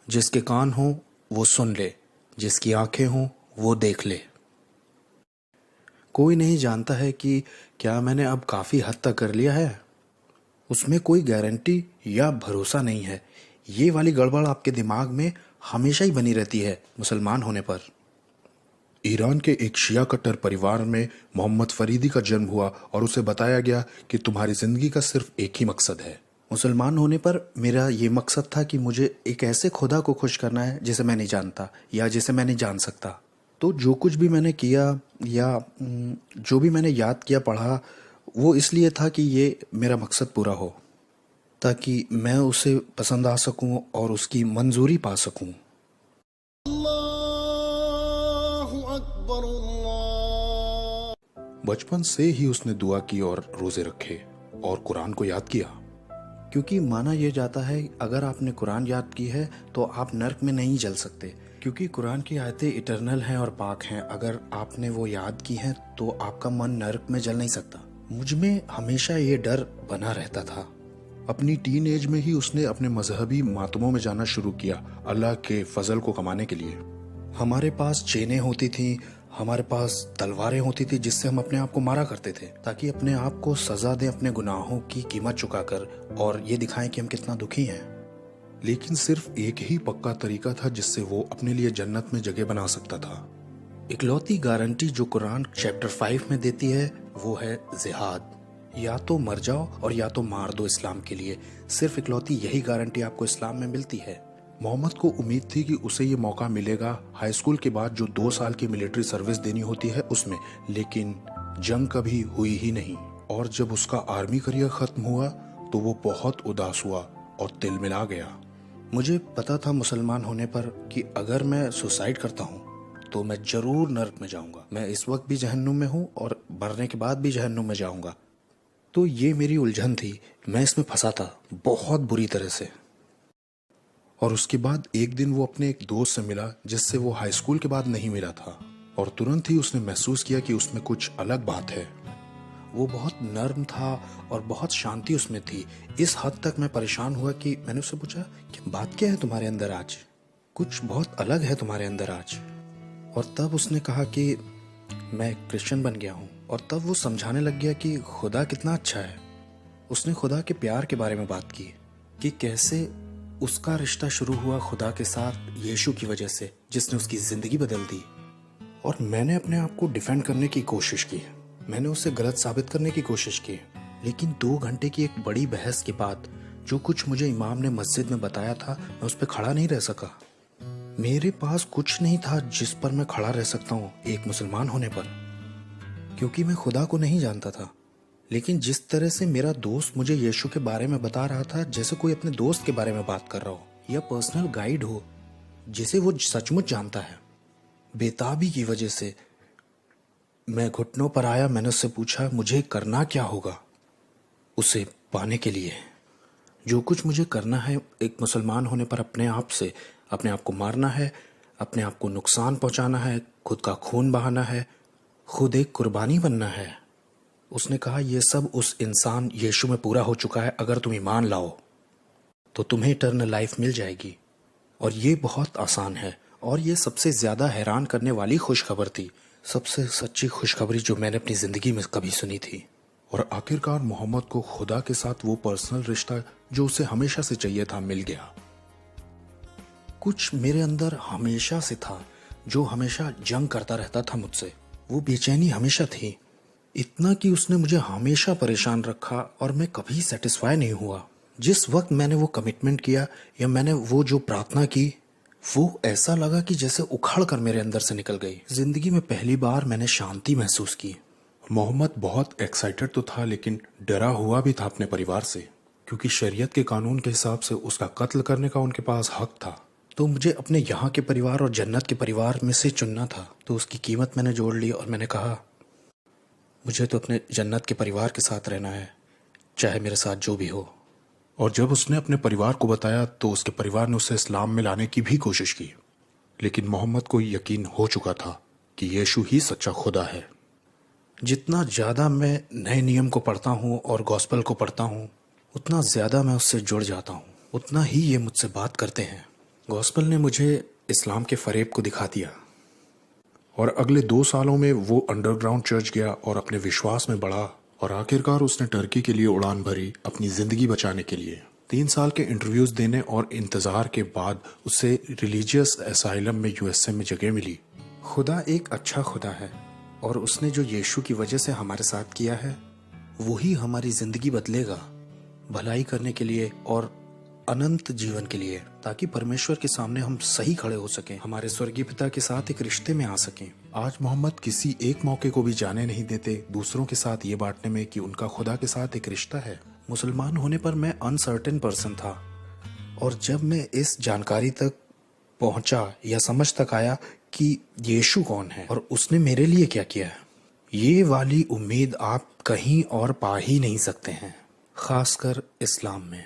जिसके कान हो वो सुन ले, जिसकी आंखें हों वो देख ले। कोई नहीं जानता है कि क्या मैंने अब काफ़ी हद तक कर लिया है। उसमें कोई गारंटी या भरोसा नहीं है। ये वाली गड़बड़ आपके दिमाग में हमेशा ही बनी रहती है मुसलमान होने पर। ईरान के एक शिया कट्टर परिवार में मोहम्मद फरीदी का जन्म हुआ और उसे बताया गया कि तुम्हारी जिंदगी का सिर्फ एक ही मकसद है। मुसलमान होने पर मेरा ये मकसद था कि मुझे एक ऐसे खुदा को खुश करना है जिसे मैं नहीं जानता या जिसे मैं नहीं जान सकता। तो जो कुछ भी मैंने किया या जो भी मैंने याद किया पढ़ा, वो इसलिए था कि ये मेरा मकसद पूरा हो, ताकि मैं उसे पसंद आ सकूं और उसकी मंजूरी पा सकूं। बचपन से ही उसने दुआ की और रोजे रखे और कुरान को याद किया। क्योंकि माना यह जाता है अगर आपने कुरान याद की है तो आप नर्क में नहीं जल सकते, क्योंकि कुरान की आयतें इटरनल हैं और पाक हैं। अगर आपने वो याद की हैं तो आपका मन नर्क में जल नहीं सकता। मुझ में हमेशा ये डर बना रहता था। अपनी टीन एज में ही उसने अपने मजहबी मातमों में जाना शुरू किया, अल्लाह के फजल को कमाने के लिए। हमारे पास चेनें होती थी, हमारे पास तलवारें होती थी जिससे हम अपने आप को मारा करते थे, ताकि अपने आप को सजा दें अपने गुनाहों की कीमत चुकाकर और ये दिखाएं कि हम कितना दुखी हैं। लेकिन सिर्फ एक ही पक्का तरीका था जिससे वो अपने लिए जन्नत में जगह बना सकता था। इकलौती गारंटी जो कुरान चैप्टर 5 में देती है वो है जिहाद। या तो मर जाओ और या तो मार दो इस्लाम के लिए। सिर्फ इकलौती यही गारंटी आपको इस्लाम में मिलती है। मोहम्मद को उम्मीद थी कि उसे ये मौका मिलेगा हाई स्कूल के बाद जो 2 साल की मिलिट्री सर्विस देनी होती है उसमें, लेकिन जंग कभी हुई ही नहीं। और जब उसका आर्मी करियर खत्म हुआ तो वो बहुत उदास हुआ और तिलमिला गया। मुझे पता था मुसलमान होने पर कि अगर मैं सुसाइड करता हूँ तो मैं जरूर नर्क में जाऊंगा। मैं इस वक्त भी जहन्नुम में हूँ और मरने के बाद भी जहन्नुम में जाऊंगा। तो ये मेरी उलझन थी, मैं इसमें फंसा था बहुत बुरी तरह से। और उसके बाद एक दिन वो अपने एक दोस्त से मिला जिससे वो हाई स्कूल के बाद नहीं मिला था, और तुरंत ही उसने महसूस किया कि उसमें कुछ अलग बात है। वो बहुत नर्म था और बहुत शांति उसमें थी। इस हद तक मैं परेशान हुआ कि मैंने उससे पूछा कि बात क्या है तुम्हारे अंदर आज, कुछ बहुत अलग है तुम्हारे अंदर आज। और तब उसने कहा कि मैं क्रिश्चियन बन गया हूँ। और तब वो समझाने लग गया कि खुदा कितना अच्छा है। उसने खुदा के प्यार के बारे में बात की कि कैसे उसका रिश्ता शुरू हुआ खुदा के साथ यीशु की वजह से, जिसने उसकी जिंदगी बदल दी। और मैंने अपने आप को डिफेंड करने की कोशिश की, मैंने उसे गलत साबित करने की कोशिश की। लेकिन 2 घंटे की एक बड़ी बहस के बाद जो कुछ मुझे इमाम ने मस्जिद में बताया था, मैं उस पर खड़ा नहीं रह सका। मेरे पास कुछ नहीं था जिस पर मैं खड़ा रह सकता हूँ एक मुसलमान होने पर, क्योंकि मैं खुदा को नहीं जानता था। लेकिन जिस तरह से मेरा दोस्त मुझे यीशु के बारे में बता रहा था, जैसे कोई अपने दोस्त के बारे में बात कर रहा हो या पर्सनल गाइड हो जिसे वो सचमुच जानता है, बेताबी की वजह से मैं घुटनों पर आया। मैंने उससे पूछा मुझे करना क्या होगा उसे पाने के लिए। जो कुछ मुझे करना है एक मुसलमान होने पर, अपने आप से अपने आप को मारना है, अपने आप को नुकसान पहुंचाना है, खुद का खून बहाना है, खुद एक कुर्बानी बनना है। उसने कहा ये सब उस इंसान यीशु में पूरा हो चुका है। अगर तुम ईमान लाओ तो तुम्हें इटर्नल लाइफ मिल जाएगी। और ये बहुत आसान है। और ये सबसे ज्यादा हैरान करने वाली खुशखबर थी, सबसे सच्ची खुशखबरी जो मैंने अपनी जिंदगी में कभी सुनी थी। और आखिरकार मोहम्मद को खुदा के साथ वो पर्सनल रिश्ता जो उसे हमेशा से चाहिए था मिल गया। कुछ मेरे अंदर हमेशा से था जो हमेशा जंग करता रहता था मुझसे। वो बेचैनी हमेशा थी, इतना कि उसने मुझे हमेशा परेशान रखा और मैं कभी सेटिस्फाई नहीं हुआ। जिस वक्त मैंने वो कमिटमेंट किया या मैंने वो जो प्रार्थना की, वो ऐसा लगा कि जैसे उखाड़ कर मेरे अंदर से निकल गई। जिंदगी में पहली बार मैंने शांति महसूस की। मोहम्मद बहुत एक्साइटेड तो था, लेकिन डरा हुआ भी था अपने परिवार से, क्योंकि शरीयत के कानून के हिसाब से उसका कत्ल करने का उनके पास हक था। तो मुझे अपने यहाँ के परिवार और जन्नत के परिवार में से चुनना था। तो उसकी कीमत मैंने जोड़ ली और मैंने कहा मुझे तो अपने जन्नत के परिवार के साथ रहना है, चाहे मेरे साथ जो भी हो। और जब उसने अपने परिवार को बताया तो उसके परिवार ने उसे इस्लाम में लाने की भी कोशिश की, लेकिन मोहम्मद को यकीन हो चुका था कि यीशु ही सच्चा खुदा है। जितना ज़्यादा मैं नए नियम को पढ़ता हूँ और गॉस्पेल को पढ़ता हूँ, उतना ज़्यादा मैं उससे जुड़ जाता हूँ, उतना ही ये मुझसे बात करते हैं। गॉस्पेल ने मुझे इस्लाम के फरेब को दिखा दिया। और अगले 2 सालों में वो अंडरग्राउंड चर्च गया और अपने विश्वास में बढ़ा और आखिरकार उसने टर्की के लिए उड़ान भरी अपनी जिंदगी बचाने के लिए। 3 साल के इंटरव्यूज देने और इंतजार के बाद उसे रिलीजियस असाइलम में यूएसए में जगह मिली। खुदा एक अच्छा खुदा है और उसने जो यीशु की वजह से हमारे साथ किया है वही हमारी जिंदगी बदलेगा, भलाई करने के लिए और अनंत जीवन के लिए, ताकि परमेश्वर के सामने हम सही खड़े हो सकें, हमारे स्वर्गीय पिता के साथ एक रिश्ते में आ सकें। आज मोहम्मद किसी एक मौके को भी जाने नहीं देते दूसरों के साथ ये बांटने में कि उनका खुदा के साथ एक रिश्ता है। मुसलमान होने पर मैं अनसर्टेन पर्सन था और जब मैं इस जानकारी तक पहुंचा या समझ तक आया कि यीशु कौन है और उसने मेरे लिए क्या किया है, ये वाली उम्मीद आप कहीं और पा ही नहीं सकते हैं, खासकर इस्लाम में।